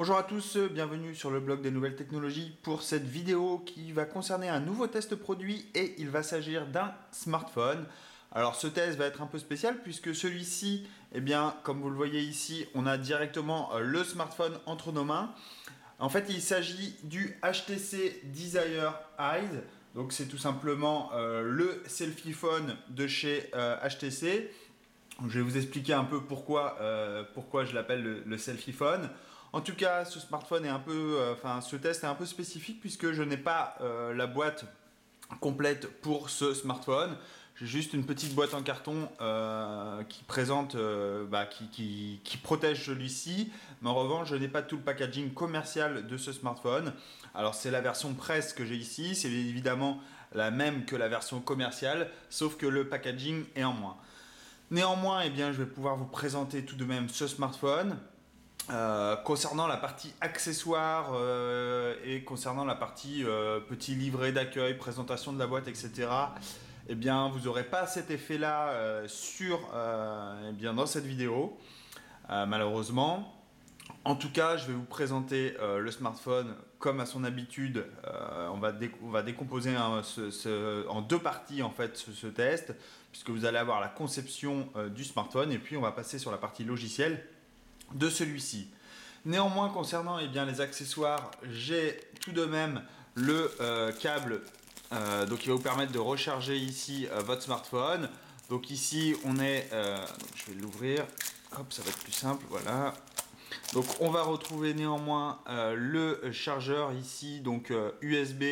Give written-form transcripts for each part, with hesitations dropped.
Bonjour à tous, bienvenue sur le blog des nouvelles technologies pour cette vidéo qui va concerner un nouveau test produit et il va s'agir d'un smartphone. Alors ce test va être un peu spécial puisque celui-ci, eh bien, comme vous le voyez ici, on a directement le smartphone entre nos mains. En fait, il s'agit du HTC Desire Eyes. Donc c'est tout simplement le selfie phone de chez HTC. Donc, je vais vous expliquer un peu pourquoi je l'appelle le selfie phone. En tout cas, ce smartphone est un peu, ce test est un peu spécifique puisque je n'ai pas la boîte complète pour ce smartphone. J'ai juste une petite boîte en carton qui présente, qui protège celui-ci. Mais en revanche, je n'ai pas tout le packaging commercial de ce smartphone. Alors c'est la version presse que j'ai ici. C'est évidemment la même que la version commerciale, sauf que le packaging est en moins. Néanmoins, eh bien, je vais pouvoir vous présenter tout de même ce smartphone. Concernant la partie accessoires et concernant la partie petit livret d'accueil, présentation de la boîte, etc., eh bien, vous n'aurez pas cet effet-là dans cette vidéo, malheureusement. En tout cas, je vais vous présenter le smartphone comme à son habitude. On va décomposer en deux parties en fait ce test, puisque vous allez avoir la conception du smartphone et puis on va passer sur la partie logicielle de celui-ci. Néanmoins, concernant les accessoires, j'ai tout de même le câble qui va vous permettre de recharger ici votre smartphone. Donc ici, on est, je vais l'ouvrir, hop, ça va être plus simple, voilà. Donc on va retrouver néanmoins le chargeur ici, donc USB,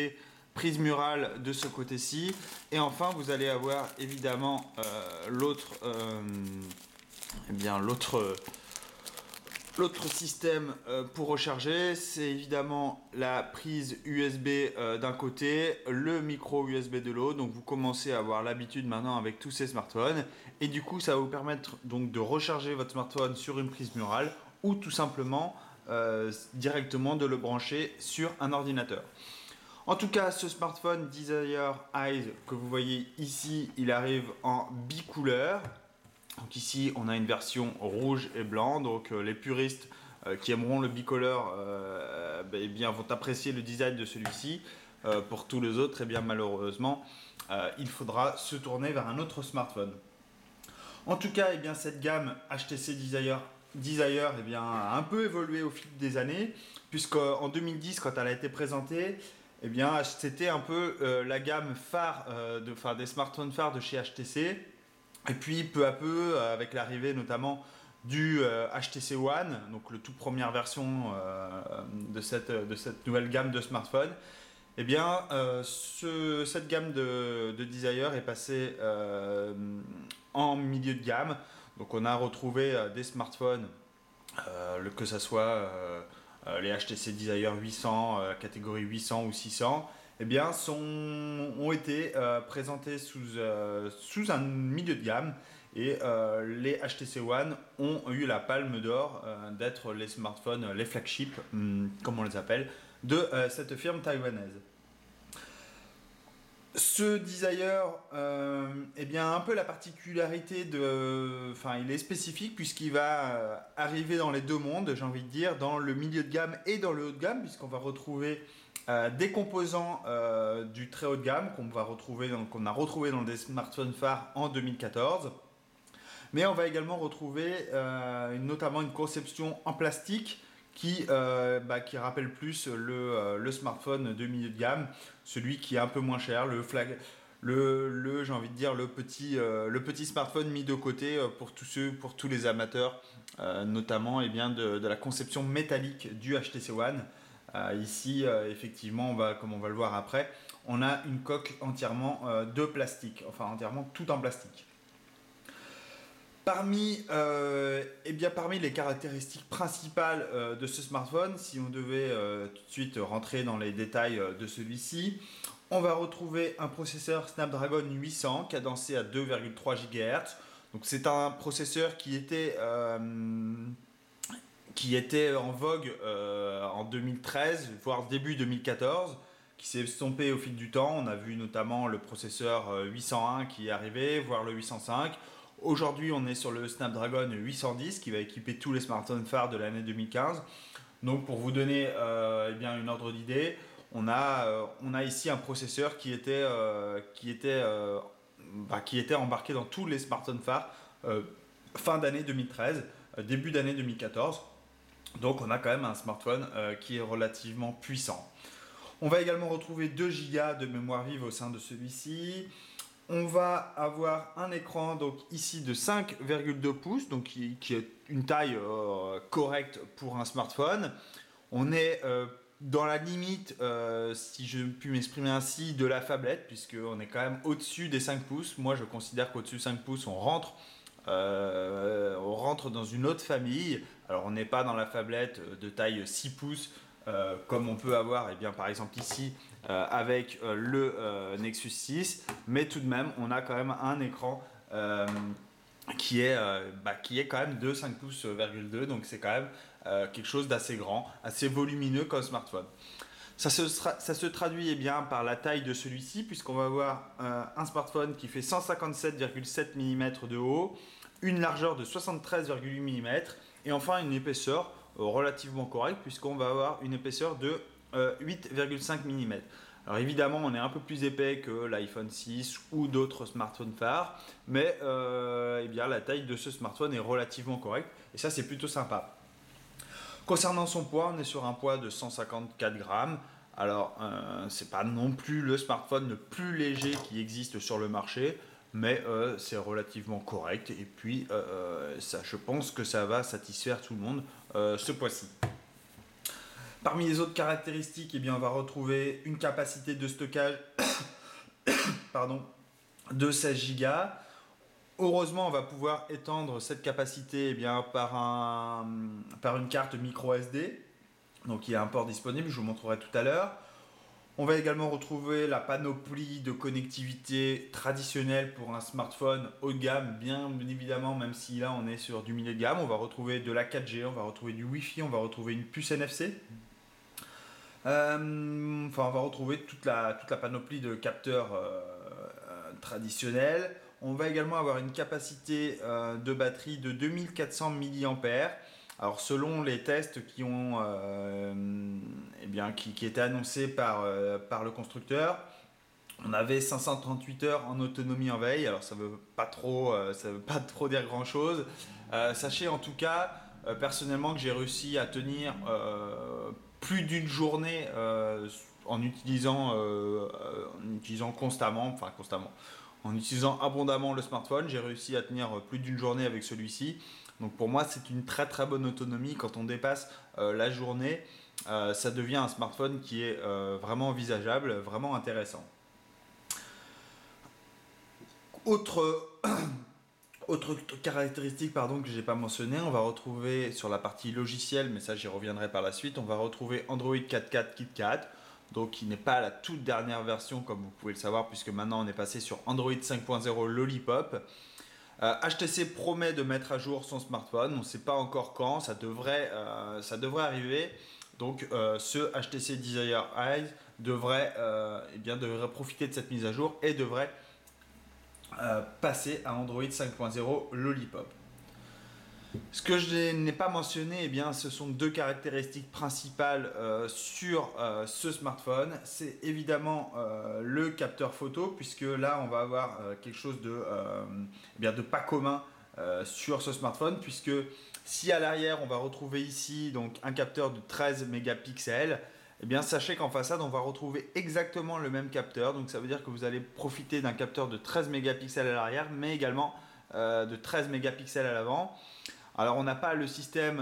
prise murale de ce côté-ci. Et enfin, vous allez avoir évidemment l'autre système pour recharger, c'est évidemment la prise USB d'un côté, le micro USB de l'autre. Donc vous commencez à avoir l'habitude maintenant avec tous ces smartphones. Et du coup, ça va vous permettre donc de recharger votre smartphone sur une prise murale ou tout simplement directement de le brancher sur un ordinateur. En tout cas, ce smartphone Desire Eyes que vous voyez ici, il arrive en bicouleur. Donc ici, on a une version rouge et blanc. Donc les puristes qui aimeront le bicolore vont apprécier le design de celui-ci. Pour tous les autres, malheureusement, il faudra se tourner vers un autre smartphone. En tout cas, cette gamme HTC Desire a un peu évolué au fil des années, puisqu'en 2010, quand elle a été présentée, c'était un peu la gamme phare des smartphones phares de chez HTC. Et puis peu à peu, avec l'arrivée notamment du HTC One, donc la toute première version de cette nouvelle gamme de smartphones, cette gamme de Desire est passée en milieu de gamme. Donc on a retrouvé des smartphones, que ce soit les HTC Desire 800, catégorie 800 ou 600, ont été présentés sous un milieu de gamme et les HTC One ont eu la palme d'or d'être les smartphones, les flagships, comme on les appelle, de cette firme taïwanaise. Ce Desire, un peu la particularité il est spécifique puisqu'il va arriver dans les deux mondes, j'ai envie de dire, dans le milieu de gamme et dans le haut de gamme, puisqu'on va retrouver des composants du très haut de gamme qu'on a retrouvé dans des smartphones phares en 2014. Mais on va également retrouver notamment une conception en plastique qui rappelle plus le smartphone de milieu de gamme, celui qui est un peu moins cher, j'ai envie de dire le petit smartphone mis de côté pour tous les amateurs, notamment de la conception métallique du HTC One. Ici, effectivement, comme on va le voir après, on a une coque entièrement de plastique, enfin entièrement tout en plastique. Parmi les caractéristiques principales de ce smartphone, si on devait tout de suite rentrer dans les détails de celui-ci, on va retrouver un processeur Snapdragon 800 cadencé à 2,3 GHz. Donc c'est un processeur qui était en vogue en 2013, voire début 2014, qui s'est estompé au fil du temps. On a vu notamment le processeur 801 qui est arrivé, voire le 805. Aujourd'hui, on est sur le Snapdragon 810 qui va équiper tous les smartphones phares de l'année 2015. Donc pour vous donner eh bien, une ordre d'idée, on a ici un processeur qui était embarqué dans tous les smartphones phares euh, fin d'année 2013, début d'année 2014. Donc on a quand même un smartphone qui est relativement puissant. On va également retrouver 2 Go de mémoire vive au sein de celui-ci. On va avoir un écran donc ici de 5,2 pouces, donc qui est une taille correcte pour un smartphone. On est dans la limite, si je puis m'exprimer ainsi, de la phablette, puisqu'on est quand même au-dessus des 5 pouces. Moi, je considère qu'au-dessus de 5 pouces, on rentre dans une autre famille. Alors, on n'est pas dans la phablette de taille 6 pouces, comme on peut avoir, eh bien, par exemple ici, avec le Nexus 6, mais tout de même, on a quand même un écran qui est quand même de 5 pouces,2, donc c'est quand même quelque chose d'assez grand, assez volumineux comme smartphone. Ça se traduit eh bien, par la taille de celui-ci, puisqu'on va avoir un smartphone qui fait 157,7 mm de haut, une largeur de 73,8 mm, et enfin une épaisseur relativement correcte, puisqu'on va avoir une épaisseur de 8,5 mm. Alors évidemment, on est un peu plus épais que l'iPhone 6 ou d'autres smartphones phares, mais eh bien, la taille de ce smartphone est relativement correcte, et ça c'est plutôt sympa. Concernant son poids, on est sur un poids de 154 grammes. Alors, c'est pas non plus le smartphone le plus léger qui existe sur le marché, mais c'est relativement correct. Et puis, ça, je pense que ça va satisfaire tout le monde ce poids-ci. Parmi les autres caractéristiques, eh bien, on va retrouver une capacité de stockage pardon, de 16 Go. Heureusement, on va pouvoir étendre cette capacité eh bien, par une carte micro SD. Donc il y a un port disponible, je vous montrerai tout à l'heure. On va également retrouver la panoplie de connectivité traditionnelle pour un smartphone haut de gamme, bien évidemment, même si là on est sur du milieu de gamme. On va retrouver de la 4G, on va retrouver du Wi-Fi, on va retrouver une puce NFC. On va retrouver toute la panoplie de capteurs traditionnels. On va également avoir une capacité de batterie de 2400 mAh. Alors selon les tests qui étaient annoncés par le constructeur, on avait 538 heures en autonomie en veille. Alors ça veut pas trop dire grand chose. Sachez en tout cas personnellement que j'ai réussi à tenir plus d'une journée en utilisant constamment, en utilisant abondamment le smartphone. J'ai réussi à tenir plus d'une journée avec celui-ci. Donc pour moi, c'est une très très bonne autonomie. Quand on dépasse la journée, ça devient un smartphone qui est vraiment envisageable, vraiment intéressant. Autre, autre caractéristique que je n'ai pas mentionné, on va retrouver sur la partie logicielle, mais ça j'y reviendrai par la suite, on va retrouver Android 4.4 KitKat, donc qui n'est pas la toute dernière version comme vous pouvez le savoir, puisque maintenant on est passé sur Android 5.0 Lollipop. HTC promet de mettre à jour son smartphone, on ne sait pas encore quand, ça devrait arriver. Donc ce HTC Desire Eyes devrait profiter de cette mise à jour et devrait passer à Android 5.0 Lollipop. Ce que je n'ai pas mentionné, ce sont deux caractéristiques principales sur ce smartphone. C'est évidemment le capteur photo, puisque là on va avoir quelque chose de pas commun sur ce smartphone, puisque si à l'arrière on va retrouver ici donc un capteur de 13 mégapixels, sachez qu'en façade on va retrouver exactement le même capteur. Donc ça veut dire que vous allez profiter d'un capteur de 13 mégapixels à l'arrière, mais également de 13 mégapixels à l'avant. Alors on n'a pas le système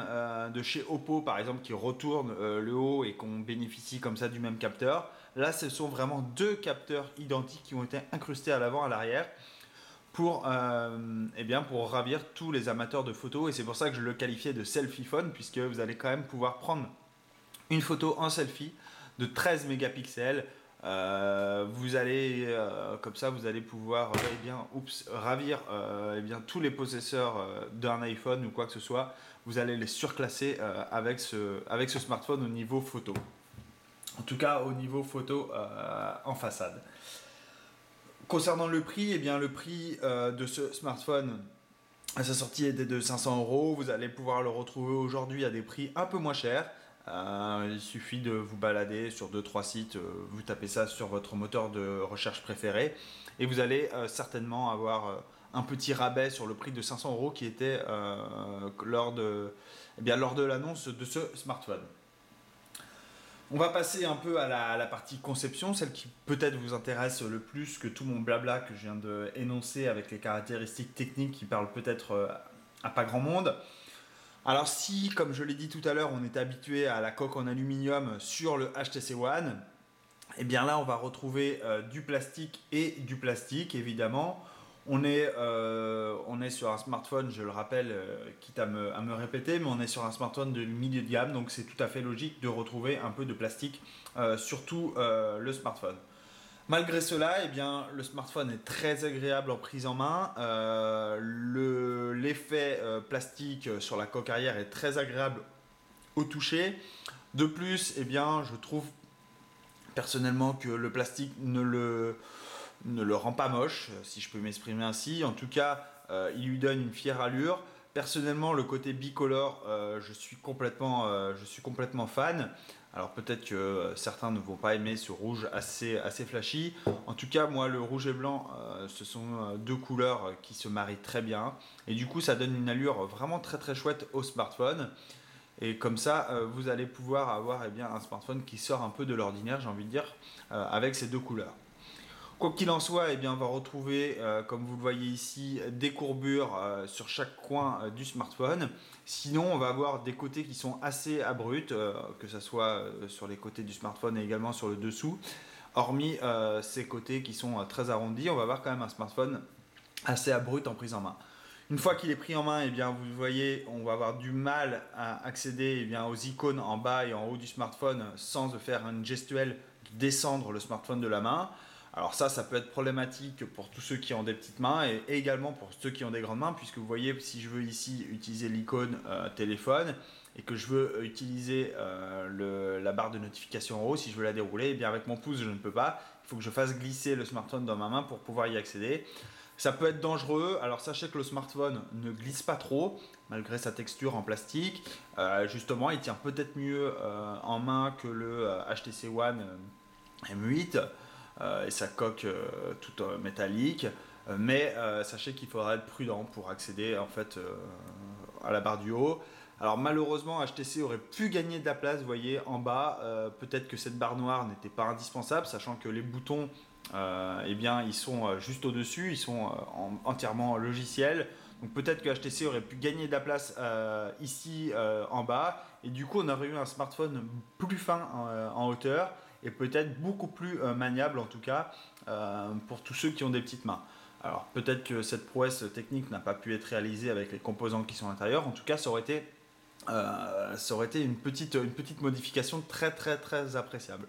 de chez Oppo par exemple qui retourne le haut et qu'on bénéficie comme ça du même capteur. Là ce sont vraiment deux capteurs identiques qui ont été incrustés à l'avant et à l'arrière pour ravir tous les amateurs de photos, et c'est pour ça que je le qualifiais de selfie phone, puisque vous allez quand même pouvoir prendre une photo en selfie de 13 mégapixels. Vous allez pouvoir ravir tous les possesseurs d'un iPhone ou quoi que ce soit. Vous allez les surclasser avec ce smartphone au niveau photo. En tout cas au niveau photo en façade. Concernant le prix, le prix de ce smartphone à sa sortie était de 500 €. Vous allez pouvoir le retrouver aujourd'hui à des prix un peu moins chers. Il suffit de vous balader sur 2-3 sites, vous tapez ça sur votre moteur de recherche préféré et vous allez certainement avoir un petit rabais sur le prix de 500 euros qui était lors de l'annonce de ce smartphone. On va passer un peu à la partie conception, celle qui peut-être vous intéresse le plus que tout mon blabla que je viens de énoncer avec les caractéristiques techniques qui parlent peut-être à pas grand monde. Alors si, comme je l'ai dit tout à l'heure, on est habitué à la coque en aluminium sur le HTC One, et bien là on va retrouver du plastique et du plastique évidemment. On est sur un smartphone, je le rappelle, quitte à me répéter, mais on est sur un smartphone de milieu de gamme, donc c'est tout à fait logique de retrouver un peu de plastique sur tout le smartphone. Malgré cela, eh bien, le smartphone est très agréable en prise en main. L'effet plastique sur la coque arrière est très agréable au toucher. De plus, eh bien, je trouve personnellement que le plastique ne le rend pas moche, si je peux m'exprimer ainsi. En tout cas, il lui donne une fière allure. Personnellement, le côté bicolore, je suis complètement fan. Alors peut-être que certains ne vont pas aimer ce rouge assez flashy. En tout cas, moi, le rouge et blanc, ce sont deux couleurs qui se marient très bien. Et du coup, ça donne une allure vraiment très très chouette au smartphone. Et comme ça, vous allez pouvoir avoir eh bien, un smartphone qui sort un peu de l'ordinaire, j'ai envie de dire, avec ces deux couleurs. Quoi qu'il en soit, eh bien, on va retrouver, comme vous le voyez ici, des courbures sur chaque coin du smartphone. Sinon, on va avoir des côtés qui sont assez abrupts, que ce soit sur les côtés du smartphone et également sur le dessous. Hormis ces côtés qui sont très arrondis, on va avoir quand même un smartphone assez abrupt en prise en main. Une fois qu'il est pris en main, eh bien, vous voyez, on va avoir du mal à accéder eh bien, aux icônes en bas et en haut du smartphone sans faire une gestuelle de descendre le smartphone de la main. Alors ça peut être problématique pour tous ceux qui ont des petites mains et également pour ceux qui ont des grandes mains, puisque vous voyez, si je veux ici utiliser l'icône téléphone et que je veux utiliser la barre de notification en haut, si je veux la dérouler, eh bien avec mon pouce, je ne peux pas. Il faut que je fasse glisser le smartphone dans ma main pour pouvoir y accéder. Ça peut être dangereux, alors sachez que le smartphone ne glisse pas trop, malgré sa texture en plastique. Justement, il tient peut-être mieux en main que le HTC One M8 et sa coque toute métallique. Mais sachez qu'il faudra être prudent pour accéder en fait à la barre du haut. Alors malheureusement, HTC aurait pu gagner de la place, vous voyez, en bas. Peut-être que cette barre noire n'était pas indispensable, sachant que les boutons, eh bien, ils sont juste au-dessus, ils sont entièrement logiciels. Donc peut-être que HTC aurait pu gagner de la place ici en bas. Et du coup, on aurait eu un smartphone plus fin en hauteur et peut-être beaucoup plus maniable en tout cas pour tous ceux qui ont des petites mains. Alors peut-être que cette prouesse technique n'a pas pu être réalisée avec les composants qui sont à l'intérieur. En tout cas, ça aurait été une petite modification très très très appréciable.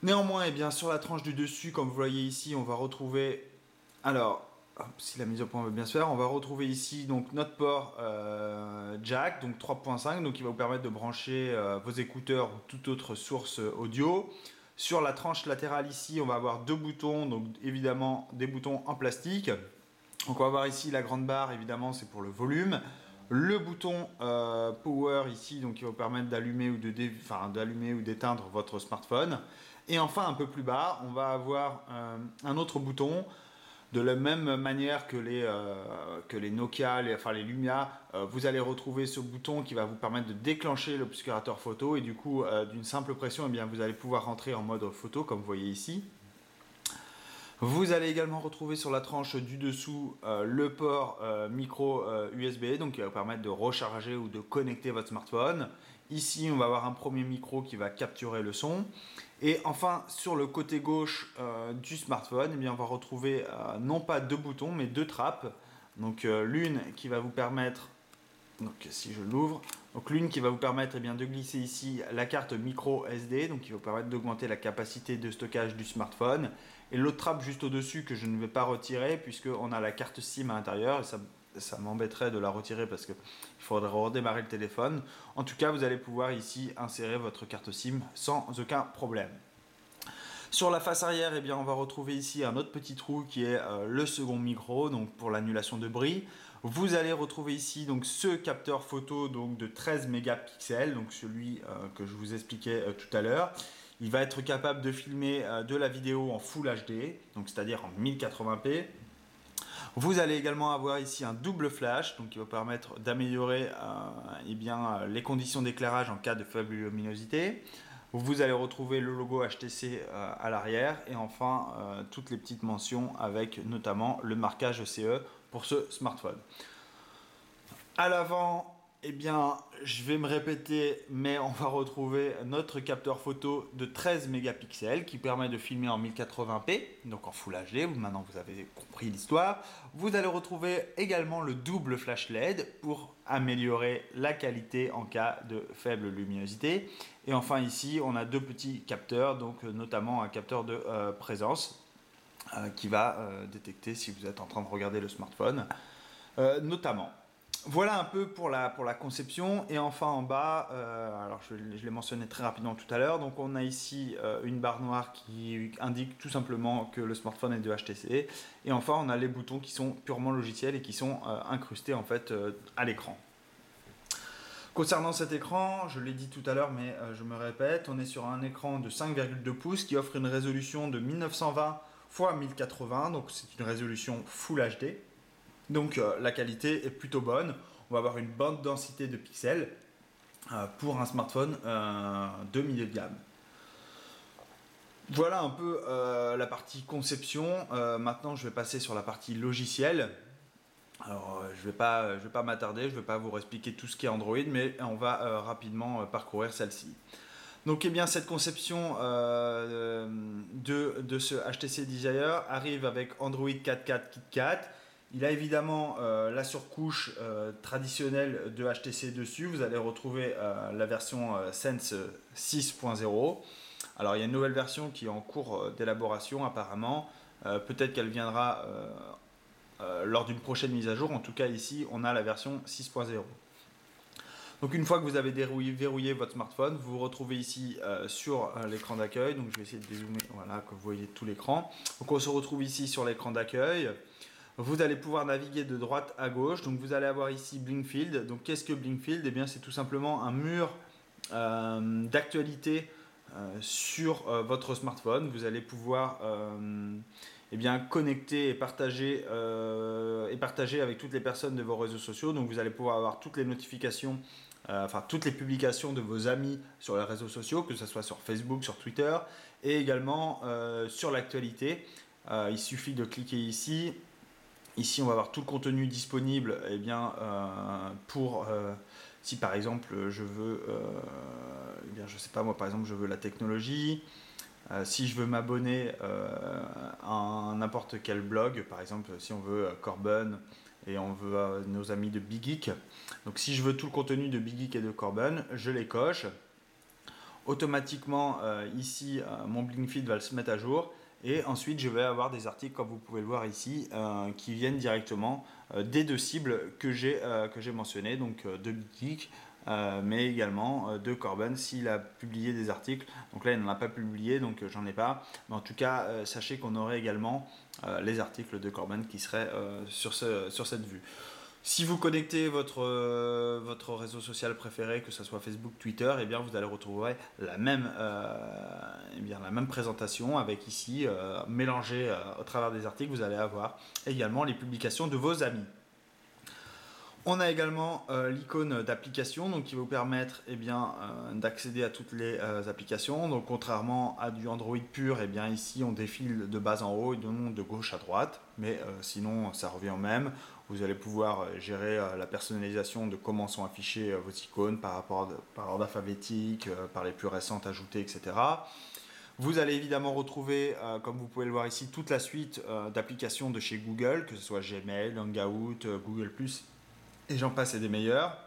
Néanmoins, eh bien, sur la tranche du dessus, comme vous voyez ici, on va retrouver... Alors, si la mise au point veut bien se faire, on va retrouver ici donc, notre port jack, donc 3.5, donc qui va vous permettre de brancher vos écouteurs ou toute autre source audio. Sur la tranche latérale ici, on va avoir deux boutons, donc évidemment des boutons en plastique. Donc on va voir ici la grande barre, évidemment c'est pour le volume. Le bouton power ici, donc qui va vous permettre d'allumer ou d'éteindre votre smartphone. Et enfin un peu plus bas, on va avoir un autre bouton. De la même manière que les Nokia, les Lumia, vous allez retrouver ce bouton qui va vous permettre de déclencher l'obscurateur photo et du coup, d'une simple pression, eh bien, vous allez pouvoir rentrer en mode photo comme vous voyez ici. Vous allez également retrouver sur la tranche du dessous le port micro USB, donc qui va vous permettre de recharger ou de connecter votre smartphone. Ici, on va avoir un premier micro qui va capturer le son. Et enfin, sur le côté gauche du smartphone, eh bien, on va retrouver non pas deux boutons, mais deux trappes. Donc l'une qui va vous permettre, donc si je l'ouvre, donc l'une qui va vous permettre eh bien, de glisser ici la carte micro SD, donc qui va vous permettre d'augmenter la capacité de stockage du smartphone. Et l'autre trappe juste au-dessus que je ne vais pas retirer puisqu'on a la carte SIM à l'intérieur et ça m'embêterait de la retirer parce qu'il faudrait redémarrer le téléphone. En tout cas, vous allez pouvoir ici insérer votre carte SIM sans aucun problème. Sur la face arrière, eh bien, on va retrouver ici un autre petit trou qui est le second micro, donc pour l'annulation de bruit. Vous allez retrouver ici donc ce capteur photo donc de 13 mégapixels, donc celui que je vous expliquais tout à l'heure. Il va être capable de filmer de la vidéo en Full HD, donc c'est-à-dire en 1080p. Vous allez également avoir ici un double flash, donc qui va permettre d'améliorer les conditions d'éclairage en cas de faible luminosité. Vous allez retrouver le logo HTC à l'arrière et enfin toutes les petites mentions avec notamment le marquage CE pour ce smartphone. À l'avant, eh bien, je vais me répéter, mais on va retrouver notre capteur photo de 13 mégapixels qui permet de filmer en 1080p, donc en Full HD. Maintenant, vous avez compris l'histoire. Vous allez retrouver également le double flash LED pour améliorer la qualité en cas de faible luminosité. Et enfin, ici, on a deux petits capteurs, donc notamment un capteur de présence qui va détecter si vous êtes en train de regarder le smartphone, notamment. Voilà un peu pour la conception. Et enfin en bas, alors je l'ai mentionné très rapidement tout à l'heure, donc on a ici une barre noire qui indique tout simplement que le smartphone est de HTC. Et enfin on a les boutons qui sont purement logiciels et qui sont incrustés en fait à l'écran. Concernant cet écran, je l'ai dit tout à l'heure mais je me répète, on est sur un écran de 5,2 pouces qui offre une résolution de 1920 x 1080, donc c'est une résolution Full HD. Donc la qualité est plutôt bonne. On va avoir une bonne densité de pixels pour un smartphone de milieu de gamme. Voilà un peu la partie conception. Maintenant, je vais passer sur la partie logiciel. Alors, je vais pas m'attarder, je ne vais pas vous expliquer tout ce qui est Android, mais on va rapidement parcourir celle-ci. Donc, eh bien, cette conception de ce HTC Desire arrive avec Android 4.4 KitKat. Il a évidemment la surcouche traditionnelle de HTC dessus. Vous allez retrouver la version Sense 6.0. Alors il y a une nouvelle version qui est en cours d'élaboration apparemment. Peut-être qu'elle viendra lors d'une prochaine mise à jour. En tout cas ici on a la version 6.0. Donc une fois que vous avez verrouillé votre smartphone, vous vous retrouvez ici sur l'écran d'accueil. Donc je vais essayer de dézoomer, voilà, que vous voyez tout l'écran. Donc on se retrouve ici sur l'écran d'accueil. Vous allez pouvoir naviguer de droite à gauche. Donc vous allez avoir ici Blinkfield. Donc qu'est-ce que Blinkfield? Eh bien c'est tout simplement un mur d'actualité sur votre smartphone. Vous allez pouvoir eh bien, connecter et partager avec toutes les personnes de vos réseaux sociaux. Donc vous allez pouvoir avoir toutes les notifications, enfin toutes les publications de vos amis sur les réseaux sociaux, que ce soit sur Facebook, sur Twitter, et également sur l'actualité. Il suffit de cliquer ici. Ici, on va avoir tout le contenu disponible eh bien, pour, si par exemple je veux, eh bien, je sais pas moi, par exemple je veux la technologie, si je veux m'abonner à n'importe quel blog, par exemple si on veut Corben et on veut nos amis de Big Geek, donc si je veux tout le contenu de Big Geek et de Corben, je les coche. Automatiquement, ici, mon Blinkfeed va se mettre à jour. Et ensuite, je vais avoir des articles, comme vous pouvez le voir ici, qui viennent directement des deux cibles que j'ai mentionnées, donc de Big Geek, mais également de Corben s'il a publié des articles. Donc là, il n'en a pas publié, donc j'en ai pas. Mais en tout cas, sachez qu'on aurait également les articles de Corben qui seraient sur cette vue. Si vous connectez votre réseau social préféré, que ce soit Facebook, Twitter, eh bien vous allez retrouver la même présentation avec ici, mélangé au travers des articles, vous allez avoir également les publications de vos amis. On a également l'icône d'application donc qui va vous permettre eh bien, d'accéder à toutes les applications. Donc contrairement à du Android pur, eh bien, ici on défile de bas en haut et non de gauche à droite, mais sinon ça revient au même. Vous allez pouvoir gérer la personnalisation de comment sont affichées vos icônes par ordre alphabétique, par les plus récentes ajoutées, etc. Vous allez évidemment retrouver, comme vous pouvez le voir ici, toute la suite d'applications de chez Google, que ce soit Gmail, Hangout, Google+, et j'en passe et des meilleurs.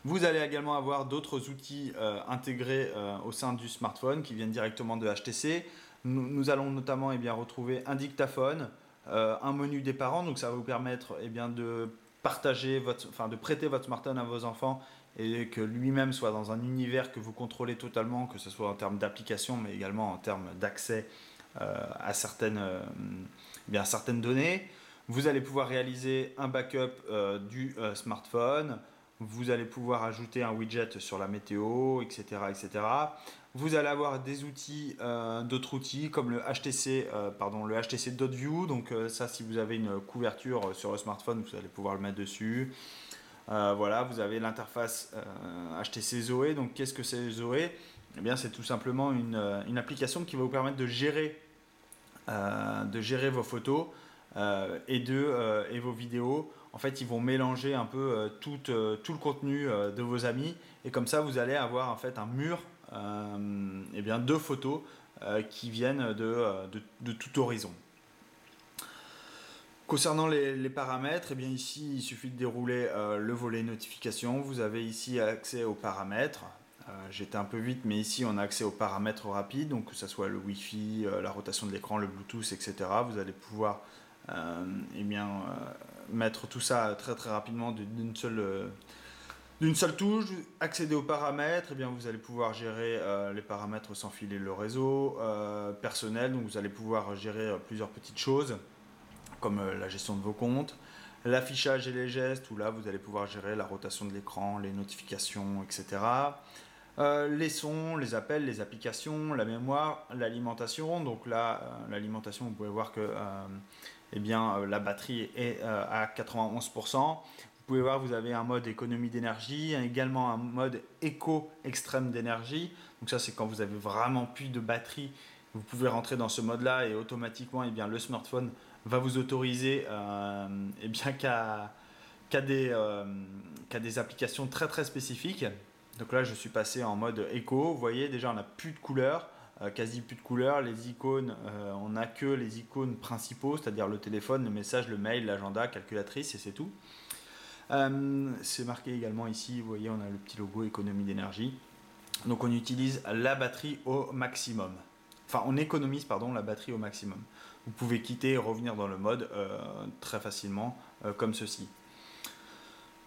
Vous allez également avoir d'autres outils intégrés au sein du smartphone qui viennent directement de HTC. Nous allons notamment retrouver un dictaphone, un menu des parents, donc ça va vous permettre de partager de prêter votre smartphone à vos enfants et que lui-même soit dans un univers que vous contrôlez totalement, que ce soit en termes d'application mais également en termes d'accès à certaines données. Vous allez pouvoir réaliser un backup du smartphone. Vous allez pouvoir ajouter un widget sur la météo, etc., etc. Vous allez avoir des outils, d'autres outils comme le HTC Dot View. Donc ça, si vous avez une couverture sur le smartphone, vous allez pouvoir le mettre dessus. Voilà, vous avez l'interface HTC Zoe. Donc qu'est-ce que c'est Zoe? Eh bien, c'est tout simplement une application qui va vous permettre de gérer vos photos et vos vidéos. En fait, ils vont mélanger un peu tout le contenu de vos amis et comme ça, vous allez avoir en fait un mur de photos qui viennent de tout horizon. Concernant les paramètres, eh bien ici il suffit de dérouler le volet notification. Vous avez ici accès aux paramètres. J'étais un peu vite, mais ici on a accès aux paramètres rapides, donc que ce soit le Wi-Fi, la rotation de l'écran, le Bluetooth, etc. Vous allez pouvoir mettre tout ça très très rapidement d'une seule touche. Accéder aux paramètres, eh bien, vous allez pouvoir gérer les paramètres sans filer le réseau personnel, donc vous allez pouvoir gérer plusieurs petites choses comme la gestion de vos comptes, l'affichage et les gestes, où là vous allez pouvoir gérer la rotation de l'écran, les notifications, etc. Les sons, les appels, les applications, la mémoire, l'alimentation. Donc là, l'alimentation, vous pouvez voir que la batterie est à 91%. Vous pouvez voir, vous avez un mode économie d'énergie, également un mode éco extrême d'énergie. Donc ça, c'est quand vous avez vraiment plus de batterie. Vous pouvez rentrer dans ce mode-là et automatiquement, le smartphone va vous autoriser qu'à des applications très très spécifiques. Donc là, je suis passé en mode éco. Vous voyez, déjà, on n'a plus de couleurs, quasi plus de couleurs. Les icônes, on n'a que les icônes principaux, c'est-à-dire le téléphone, le message, le mail, l'agenda, calculatrice, et c'est tout. C'est marqué également ici, vous voyez, on a le petit logo économie d'énergie. Donc on utilise la batterie au maximum. Enfin, on économise la batterie au maximum. Vous pouvez quitter et revenir dans le mode très facilement, comme ceci.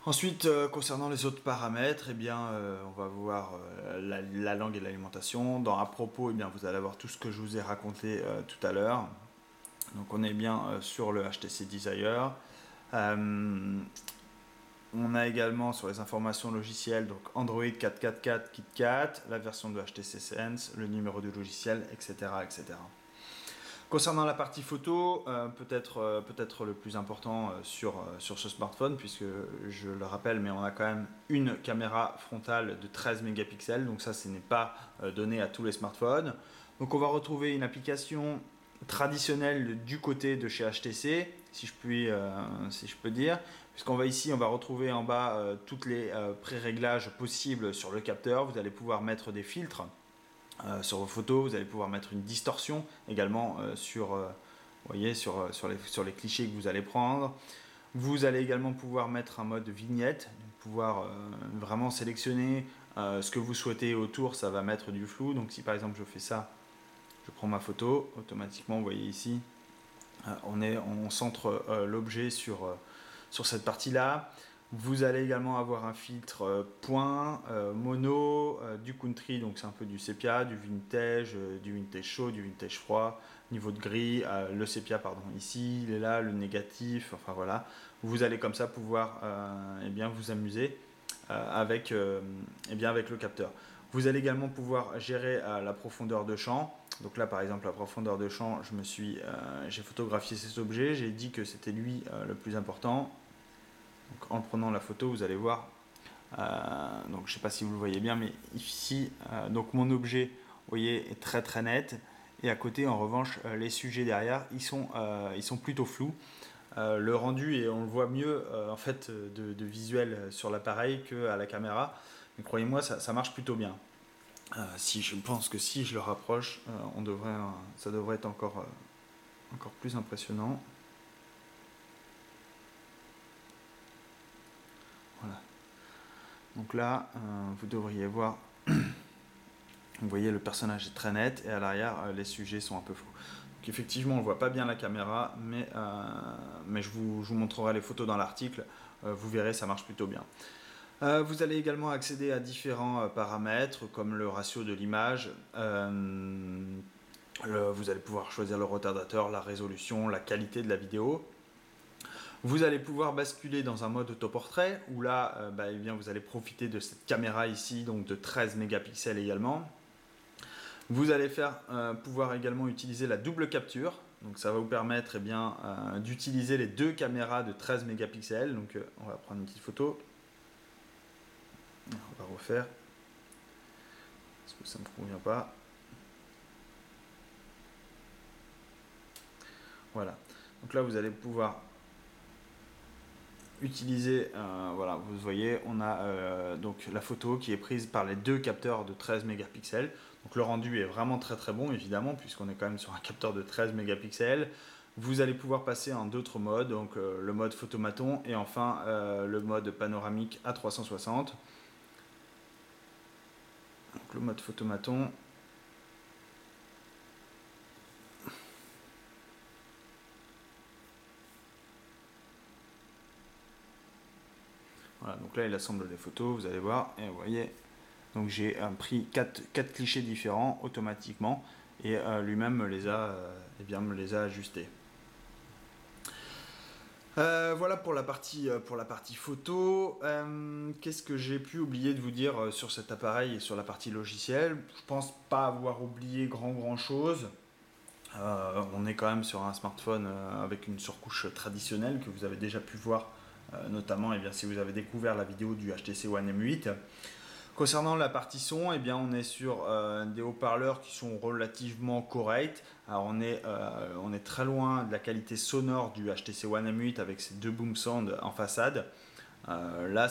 Ensuite, concernant les autres paramètres, on va voir la langue et l'alimentation. Dans à propos, vous allez avoir tout ce que je vous ai raconté tout à l'heure. Donc on est bien sur le HTC Desire. On a également sur les informations logicielles, donc Android 4.4.4 KitKat, la version de HTC Sense, le numéro du logiciel, etc. etc. Concernant la partie photo, peut-être le plus important sur ce smartphone, puisque je le rappelle, mais on a quand même une caméra frontale de 13 mégapixels, donc ça, ce n'est pas donné à tous les smartphones. Donc on va retrouver une application traditionnelle du côté de chez HTC, si je peux dire, puisqu'on va ici, on va retrouver en bas toutes les pré-réglages possibles sur le capteur. Vous allez pouvoir mettre des filtres sur vos photos, vous allez pouvoir mettre une distorsion également sur les clichés que vous allez prendre. Vous allez également pouvoir mettre un mode vignette, pouvoir vraiment sélectionner ce que vous souhaitez autour, ça va mettre du flou. Donc si par exemple je fais ça, je prends ma photo, automatiquement vous voyez ici, on centre l'objet sur cette partie-là. Vous allez également avoir un filtre point, mono, du country, donc c'est un peu du sépia, du vintage chaud, du vintage froid, niveau de gris, le sépia ici, il est là, le négatif, enfin voilà. Vous allez comme ça pouvoir vous amuser avec le capteur. Vous allez également pouvoir gérer la profondeur de champ. Donc là par exemple la profondeur de champ, j'ai photographié cet objet, j'ai dit que c'était lui le plus important. Donc, en prenant la photo, vous allez voir, donc je ne sais pas si vous le voyez bien, mais ici, donc mon objet, vous voyez, est très très net. Et à côté, en revanche, les sujets derrière, ils sont plutôt flous. Le rendu, et on le voit mieux en fait de visuel sur l'appareil qu'à la caméra. Mais croyez-moi, ça marche plutôt bien. Je pense que si je le rapproche, ça devrait être encore plus impressionnant. Voilà. Donc là, vous devriez voir, vous voyez le personnage est très net et à l'arrière, les sujets sont un peu flous. Donc effectivement, on ne voit pas bien la caméra, mais je vous montrerai les photos dans l'article. Vous verrez, ça marche plutôt bien. Vous allez également accéder à différents paramètres comme le ratio de l'image. Vous allez pouvoir choisir le retardateur, la résolution, la qualité de la vidéo. Vous allez pouvoir basculer dans un mode autoportrait où là, eh bien, vous allez profiter de cette caméra ici, donc de 13 mégapixels également. Vous allez pouvoir également utiliser la double capture. Donc ça va vous permettre d'utiliser les deux caméras de 13 mégapixels. Donc on va prendre une petite photo. On va refaire. Parce que ça ne me convient pas. Voilà. Donc là, vous allez pouvoir utiliser, voilà, vous voyez, on a donc la photo qui est prise par les deux capteurs de 13 mégapixels. Donc le rendu est vraiment très très bon évidemment puisqu'on est quand même sur un capteur de 13 mégapixels. Vous allez pouvoir passer en d'autres modes, donc le mode photomaton et enfin le mode panoramique à 360. Donc le mode photomaton. Voilà, donc là il assemble les photos, vous allez voir, et vous voyez, donc j'ai pris 4 clichés différents automatiquement et lui-même me les a ajustés. Voilà pour la partie photo. Qu'est-ce que j'ai pu oublier de vous dire sur cet appareil et sur la partie logicielle? Je pense pas avoir oublié grand chose. On est quand même sur un smartphone avec une surcouche traditionnelle que vous avez déjà pu voir, notamment si vous avez découvert la vidéo du HTC One M8. Concernant la partie son, on est sur des haut-parleurs qui sont relativement corrects. Alors on est très loin de la qualité sonore du HTC One M8 avec ses deux boom sound en façade. Là,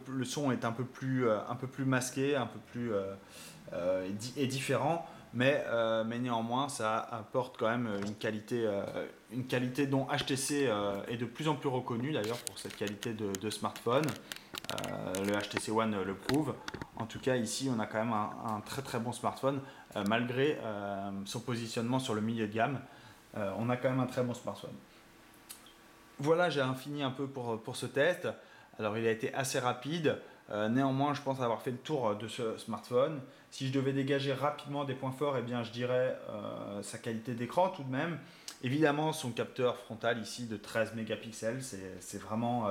le son est un peu plus masqué, un peu plus et différent, mais néanmoins, ça apporte quand même une qualité dont HTC est de plus en plus reconnu d'ailleurs pour cette qualité de smartphone. Le HTC One le prouve. En tout cas, ici, on a quand même un très très bon smartphone, malgré son positionnement sur le milieu de gamme. On a quand même un très bon smartphone. Voilà, j'ai fini un peu pour ce test. Alors, il a été assez rapide. Néanmoins, je pense avoir fait le tour de ce smartphone. Si je devais dégager rapidement des points forts, je dirais sa qualité d'écran tout de même. Évidemment, son capteur frontal ici de 13 mégapixels, c'est vraiment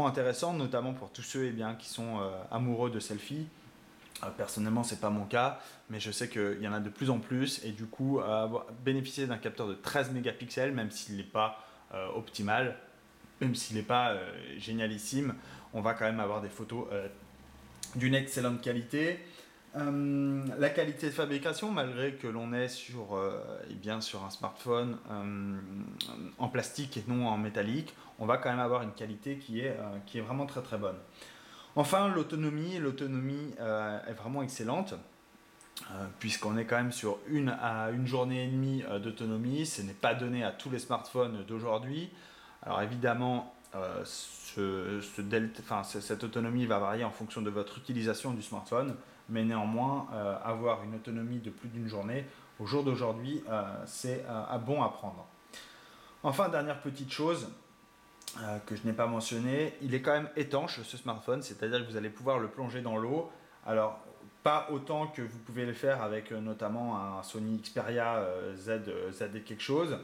intéressant, notamment pour tous ceux qui sont amoureux de selfie. Personnellement, c'est pas mon cas, mais je sais qu'il y en a de plus en plus et du coup, bénéficier d'un capteur de 13 mégapixels, même s'il n'est pas optimal, même s'il n'est pas génialissime, on va quand même avoir des photos d'une excellente qualité. La qualité de fabrication, malgré que l'on est sur un smartphone en plastique et non en métallique, on va quand même avoir une qualité qui est vraiment très très bonne. Enfin, l'autonomie est vraiment excellente, puisqu'on est quand même sur une journée et demie d'autonomie. Ce n'est pas donné à tous les smartphones d'aujourd'hui. Alors évidemment, cette autonomie va varier en fonction de votre utilisation du smartphone, mais néanmoins, avoir une autonomie de plus d'une journée, au jour d'aujourd'hui, c'est bon à prendre. Enfin, dernière petite chose que je n'ai pas mentionné, il est quand même étanche ce smartphone, c'est-à-dire que vous allez pouvoir le plonger dans l'eau. Alors, pas autant que vous pouvez le faire avec notamment un Sony Xperia Z et quelque chose,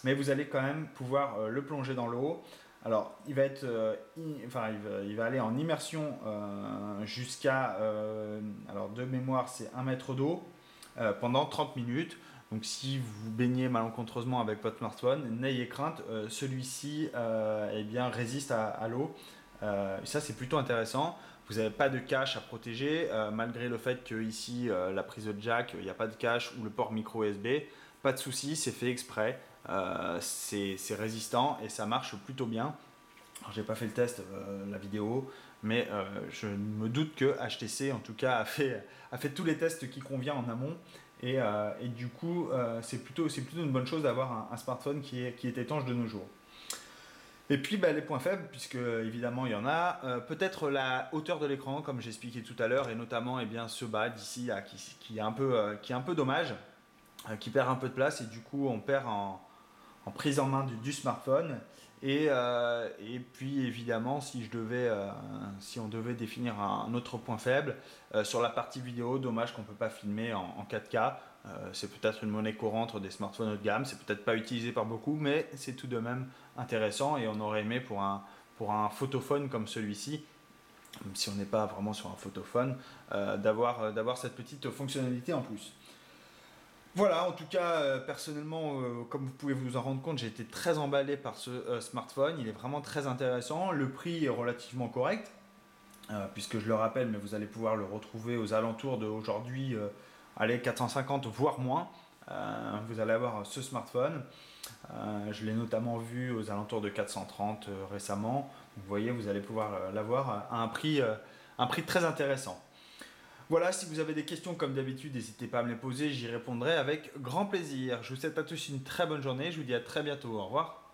mais vous allez quand même pouvoir le plonger dans l'eau. Alors, il va aller en immersion jusqu'à, alors de mémoire, c'est 1 mètre d'eau pendant 30 minutes. Donc si vous baignez malencontreusement avec votre smartphone, n'ayez crainte, celui-ci résiste à l'eau. Ça c'est plutôt intéressant. Vous n'avez pas de cache à protéger, malgré le fait que ici la prise de jack, il n'y a pas de cache ou le port micro USB. Pas de souci, c'est fait exprès. C'est résistant et ça marche plutôt bien. J'ai pas fait le test, la vidéo, mais je me doute que HTC en tout cas a fait tous les tests qui convient en amont. Et du coup, c'est plutôt une bonne chose d'avoir un smartphone qui est étanche de nos jours. Et puis les points faibles, puisque évidemment il y en a, peut-être la hauteur de l'écran, comme j'expliquais tout à l'heure, et notamment ce bas d'ici qui est un peu dommage, qui perd un peu de place, et du coup on perd en prise en main du smartphone. Et puis évidemment, si on devait définir un autre point faible, sur la partie vidéo, dommage qu'on ne peut pas filmer en 4K. C'est peut-être une monnaie courante des smartphones haut de gamme, c'est peut-être pas utilisé par beaucoup, mais c'est tout de même intéressant et on aurait aimé pour un photophone comme celui-ci, même si on n'est pas vraiment sur un photophone, d'avoir cette petite fonctionnalité en plus. Voilà, en tout cas, personnellement, comme vous pouvez vous en rendre compte, j'ai été très emballé par ce smartphone. Il est vraiment très intéressant. Le prix est relativement correct, puisque je le rappelle, mais vous allez pouvoir le retrouver aux alentours d'aujourd'hui, allez, 450 voire moins. Vous allez avoir ce smartphone. Je l'ai notamment vu aux alentours de 430 récemment. Donc, vous voyez, vous allez pouvoir l'avoir à un prix très intéressant. Voilà, si vous avez des questions comme d'habitude, n'hésitez pas à me les poser, j'y répondrai avec grand plaisir. Je vous souhaite à tous une très bonne journée, je vous dis à très bientôt, au revoir.